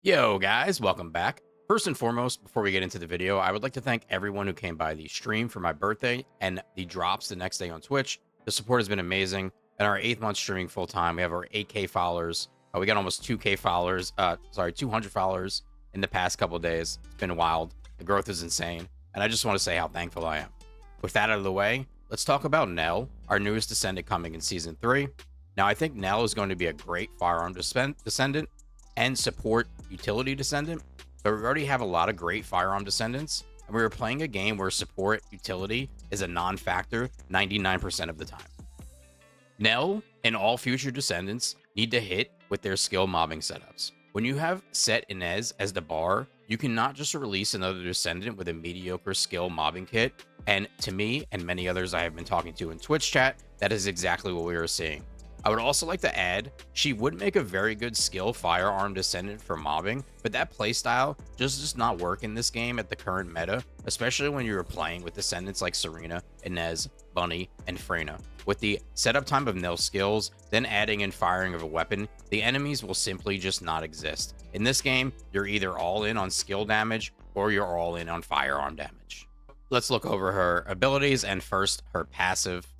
Yo guys, welcome back. First and foremost, before we get into the video, I would like to thank everyone who came by the stream for my birthday and the drops the next day on Twitch. The support has been amazing. In our 8th month streaming full time, we have our 8K followers. We got almost 2K followers, 200 followers in the past couple of days. It's been wild. The growth is insane. And I just want to say how thankful I am. With that out of the way, let's talk about Nell, our newest Descendant coming in Season 3. Now, I think Nell is going to be a great firearm Descendant and support utility Descendant, but we already have a lot of great firearm Descendants, and we were playing a game where support utility is a non-factor 99% of the time. Nell and all future Descendants need to hit with their skill mobbing setups. When you have set Inez as the bar, you cannot just release another Descendant with a mediocre skill mobbing kit, and to me and many others I have been talking to in Twitch chat, that is exactly what we are seeing. I would also like to add, she would make a very good skill firearm Descendant for mobbing, but that playstyle just does not work in this game at the current meta, especially when you're playing with Descendants like Serena, Inez, Bunny, and Freyna. With the setup time of Nell skills, then adding in firing of a weapon, the enemies will simply just not exist. In this game, you're either all in on skill damage or you're all in on firearm damage. Let's look over her abilities, and first, her passive.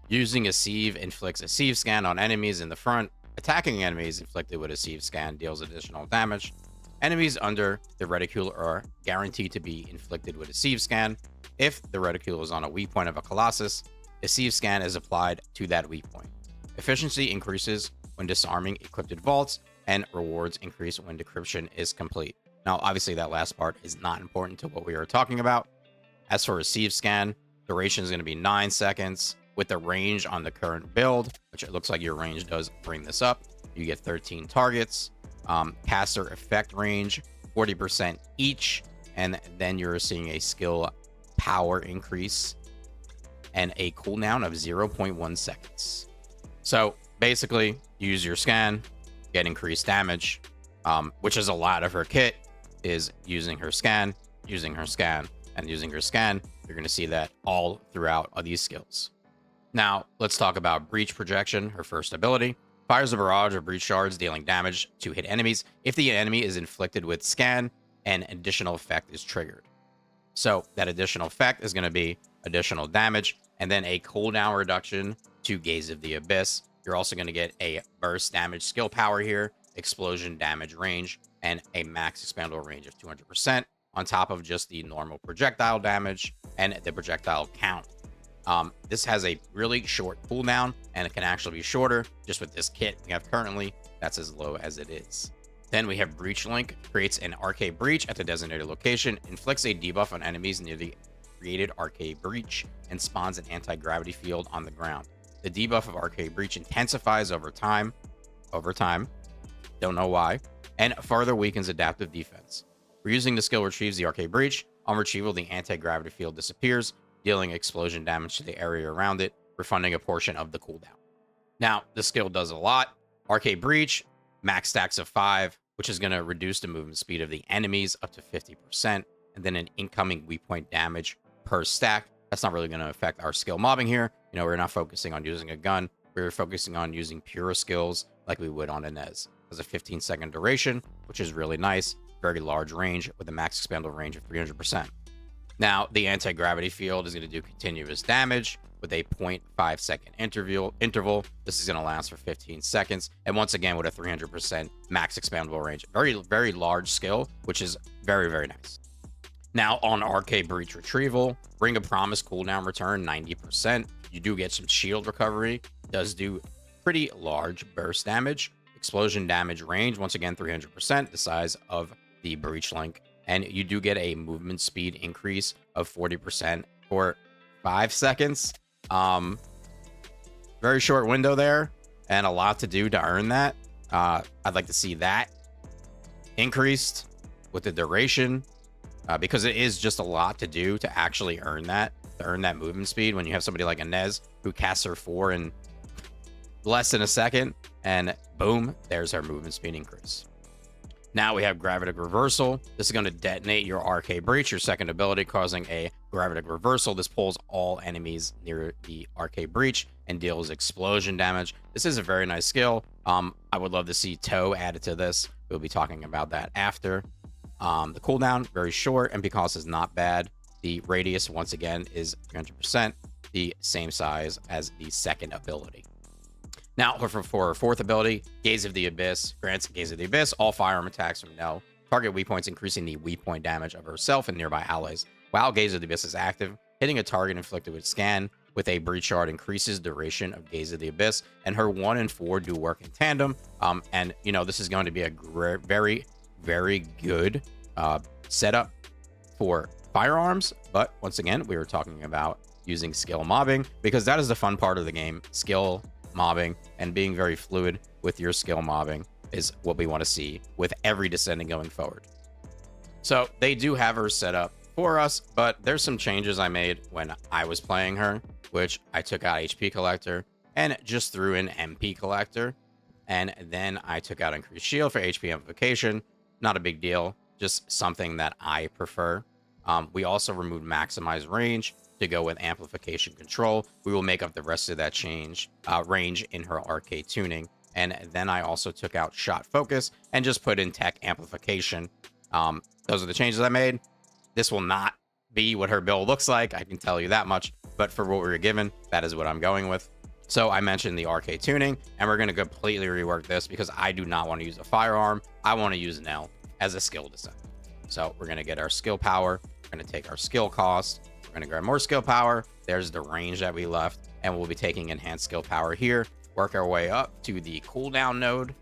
Using a sieve inflicts a sieve scan on enemies in the front. Attacking enemies inflicted with a sieve scan deals additional damage. Enemies under the reticule are guaranteed to be inflicted with a sieve scan. If the reticule is on a weak point of a Colossus, a sieve scan is applied to that weak point. Efficiency increases when disarming equipped vaults, and rewards increase when decryption is complete. Now, obviously, that last part is not important to what we are talking about. As for a sieve scan, duration is going to be 9 seconds. With the range on the current build, which it looks like your range does bring this up, you get 13 targets. Caster effect range 40% each, and then you're seeing a skill power increase and a cooldown of 0.1 seconds. So basically, use your scan, get increased damage, which is a lot of her kit is using her scan, and using her scan. You're going to see that all throughout these skills. Now, let's talk about Breach Projection, her first ability. Fires a barrage of breach shards, dealing damage to hit enemies. If the enemy is inflicted with scan, an additional effect is triggered. So that additional effect is going to be additional damage, and then a cooldown reduction to Gaze of the Abyss. You're also going to get a burst damage skill power here, explosion damage range, and a max expandable range of 200%, on top of just the normal projectile damage and the projectile count. This has a really short cooldown, and it can actually be shorter. Just with this kit we have currently, that's as low as it is. Then we have Breach Link, creates an arcade breach at the designated location, inflicts a debuff on enemies near the created arcade breach, and spawns an anti-gravity field on the ground. The debuff of arcade breach intensifies over time, don't know why, and further weakens adaptive defense. Reusing the skill retrieves the arcade breach. On retrieval, the anti-gravity field disappears, dealing explosion damage to the area around it, refunding a portion of the cooldown. Now, the skill does a lot. Arcade Breach, max stacks of 5, which is going to reduce the movement speed of the enemies up to 50%, and then an incoming weak point damage per stack. That's not really going to affect our skill mobbing here. You know, we're not focusing on using a gun. We're focusing on using pure skills like we would on Inez. Has a 15-second duration, which is really nice. Very large range with a max expandable range of 300%. Now, the anti-gravity field is going to do continuous damage with a 0.5 second interval. This is going to last for 15 seconds. And once again, with a 300% max expandable range. Very, very large skill, which is very, very nice. Now, on Arcade Breach Retrieval, Ring of Promise cooldown return 90%. You do get some shield recovery. Does do pretty large burst damage. Explosion damage range, once again, 300%, the size of the Breach Link. And you do get a movement speed increase of 40% for 5 seconds. Very short window there, and a lot to do to earn that. I'd like to see that increased with the duration, because it is just a lot to do to actually earn that, movement speed when you have somebody like Inez who casts her 4 in less than a second, and boom, there's our movement speed increase. Now we have Gravitic Reversal. This is going to detonate your Arcade Breach, your second ability, causing a Gravitic Reversal. This pulls all enemies near the Arcade Breach and deals explosion damage. This is a very nice skill. I would love to see TOW added to this. We'll be talking about that after. The cooldown, very short. MP cost is not bad. The radius, once again, is 300%, the same size as the second ability. Now, for her fourth ability, Gaze of the Abyss, grants Gaze of the Abyss, all firearm attacks from Nell. Target weak points, increasing the weak point damage of herself and nearby allies. While Gaze of the Abyss is active, hitting a target inflicted with Scan with a Breach Shard increases duration of Gaze of the Abyss, and her 1 and 4 do work in tandem. And, you know, this is going to be a very, very good setup for firearms. But once again, we were talking about using skill mobbing, because that is the fun part of the game. Skill mobbing and being very fluid with your skill mobbing is what we want to see with every Descendant going forward. So they do have her set up for us, but there's some changes I made when I was playing her, which I took out HP Collector and just threw in MP Collector, and then I took out Increased Shield for HP Amplification. Not a big deal, just something that I prefer. We also removed Maximize Range to go with Amplification Control. We will make up the rest of that range in her arcade tuning. And then I also took out Shot Focus and just put in Tech Amplification. Those are the changes I made. This will not be what her build looks like, I can tell you that much. But for what we were given, that is what I'm going with. So I mentioned the arcade tuning, and we're going to completely rework this because I do not want to use a firearm. I want to use Nell as a skill Descendant. So we're going to get our skill power. We're going to take our skill cost. We're going to grab more skill power. There's the range that we left, and we'll be taking enhanced skill power here. Work our way up to the cooldown node,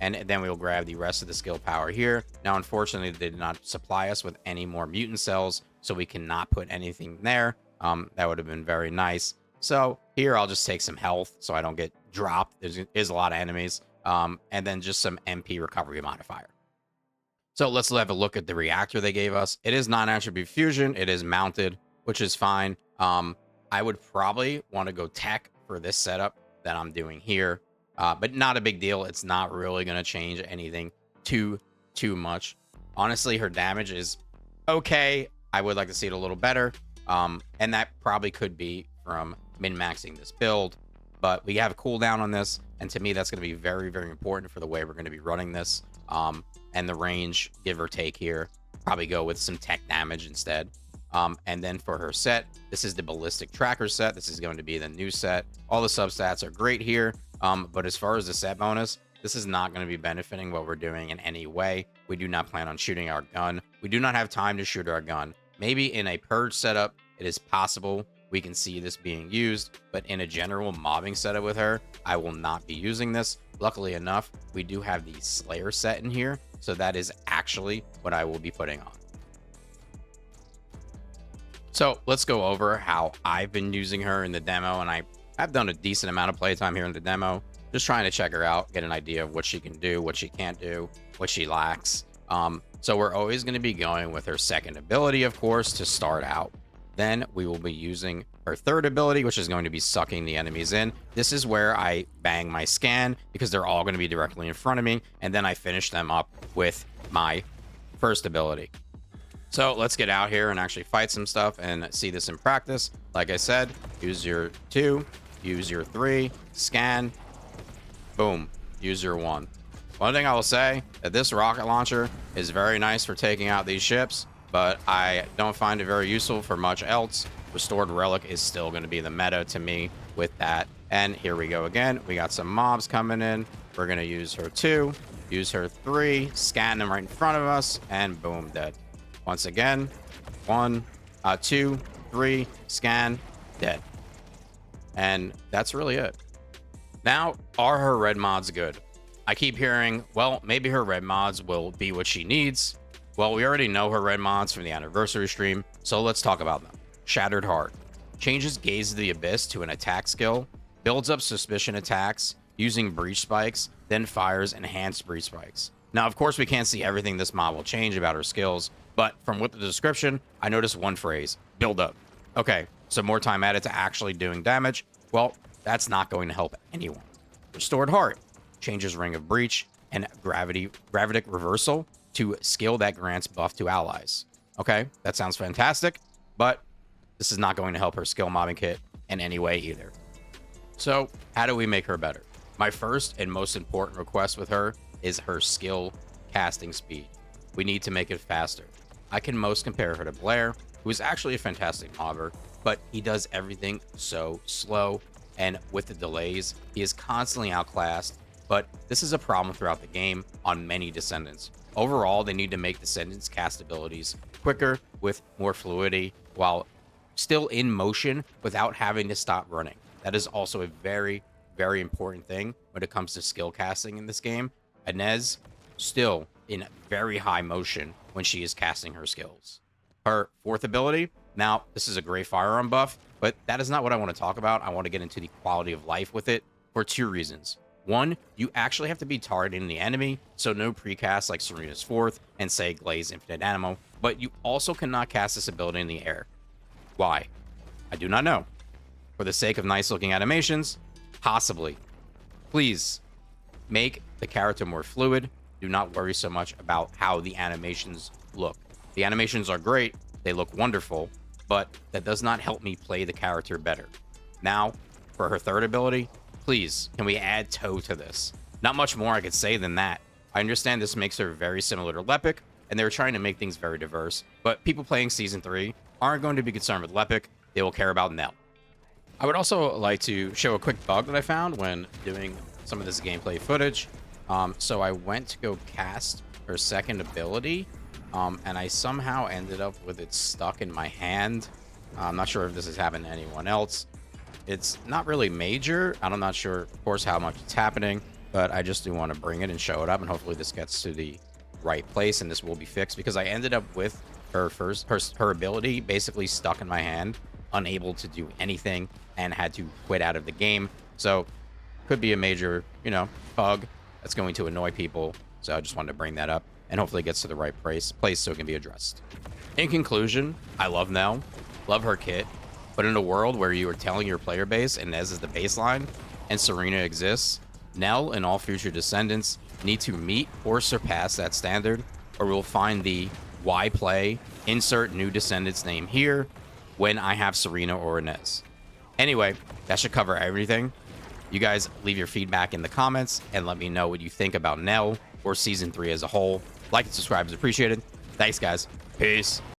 and then we'll grab the rest of the skill power here. Now, unfortunately, they did not supply us with any more mutant cells, so we cannot put anything there. That would have been very nice. So here, I'll just take some health so I don't get dropped. There's a lot of enemies, and then just some MP recovery modifier. So let's have a look at the reactor they gave us. It is non-attribute fusion. It is mounted, which is fine. I would probably want to go tech for this setup that I'm doing here, but not a big deal. It's not really going to change anything too much. Honestly, her damage is okay. I would like to see it a little better, and that probably could be from min-maxing this build, but we have a cooldown on this, and to me, that's going to be very, very important for the way we're going to be running this. And the range, give or take here, probably go with some tech damage instead. And then for her set, this is the Ballistic Tracker set. This is going to be the new set. All the substats are great here, but as far as the set bonus, this is not going to be benefiting what we're doing in any way. We do not plan on shooting our gun. We do not have time to shoot our gun. Maybe in a purge setup, it is possible we can see this being used, but in a general mobbing setup with her, I will not be using this. Luckily enough, we do have the Slayer set in here, so that is actually what I will be putting on. So let's go over how I've been using her in the demo, and I've done a decent amount of playtime here in the demo, just trying to check her out, get an idea of what she can do, what she can't do, what she lacks. So we're always going to be going with her second ability, of course, to start out. Then we will be using her third ability, which is going to be sucking the enemies in. This is where I bang my scan because they're all going to be directly in front of me. And then I finish them up with my first ability. So let's get out here and actually fight some stuff and see this in practice. Like I said, use your 2, use your 3, scan, boom, use your 1. One thing I will say, that this rocket launcher is very nice for taking out these ships, but I don't find it very useful for much else. Restored Relic is still going to be the meta to me with that. And here we go again. We got some mobs coming in. We're going to use her 2, use her 3, scan them right in front of us, and boom, dead. Once again, 1, 2, 3, scan, dead. And that's really it. Now, are her red mods good? I keep hearing, well, maybe her red mods will be what she needs. Well, we already know her red mods from the anniversary stream, so let's talk about them. Shattered Heart changes Gaze of the Abyss to an attack skill, builds up suspicion attacks using breach spikes, then fires enhanced breach spikes. Now, of course, we can't see everything this mod will change about her skills, but from what the description, I noticed one phrase, build up. Okay, so more time added to actually doing damage. Well, that's not going to help anyone. Restored Heart changes Ring of Breach and Gravitic Reversal to skill that grants buff to allies. Okay, that sounds fantastic, but this is not going to help her skill mobbing kit in any way either. So how do we make her better? My first and most important request with her is her skill casting speed. We need to make it faster. I can most compare her to Blair, who is actually a fantastic mobber, but he does everything so slow, and with the delays, he is constantly outclassed. But this is a problem throughout the game on many Descendants. Overall, they need to make Descendants' cast abilities quicker with more fluidity while still in motion without having to stop running. That is also a very, very important thing when it comes to skill casting in this game. Inez still in very high motion when she is casting her skills. Her fourth ability, now this is a great firearm buff, but that is not what I want to talk about. I want to get into the quality of life with it for two reasons. One, you actually have to be targeting the enemy, so no precast like Serena's fourth and say Glaze Infinite Ammo, but you also cannot cast this ability in the air. Why? I do not know. For the sake of nice looking animations, possibly. Please make the character more fluid. Do not worry so much about how the animations look. The animations are great, they look wonderful, but that does not help me play the character better. Now, for her third ability, please, can we add TOW to this? Not much more I could say than that. I understand this makes her very similar to Lepic, and they're trying to make things very diverse, but people playing Season 3 aren't going to be concerned with Lepic, they will care about Nell. I would also like to show a quick bug that I found when doing some of this gameplay footage. So I went to go cast her second ability, and I somehow ended up with it stuck in my hand. I'm not sure if this has happened to anyone else. It's not really major. I'm not sure, of course, how much it's happening, but I just do want to bring it and show it up, and hopefully this gets to the right place and this will be fixed, because I ended up with her ability basically stuck in my hand, unable to do anything, and had to quit out of the game. So could be a major, bug that's going to annoy people. So I just wanted to bring that up, and hopefully it gets to the right place so it can be addressed. In conclusion, I love Nell, love her kit, but in a world where you are telling your player base Inez is the baseline and Serena exists, Nell and all future Descendants need to meet or surpass that standard, or we'll find the why play, insert new Descendants name here when I have Serena or Inez. Anyway, that should cover everything. You guys leave your feedback in the comments and let me know what you think about Nell or Season 3 as a whole. Like and subscribe is appreciated. Thanks, guys. Peace.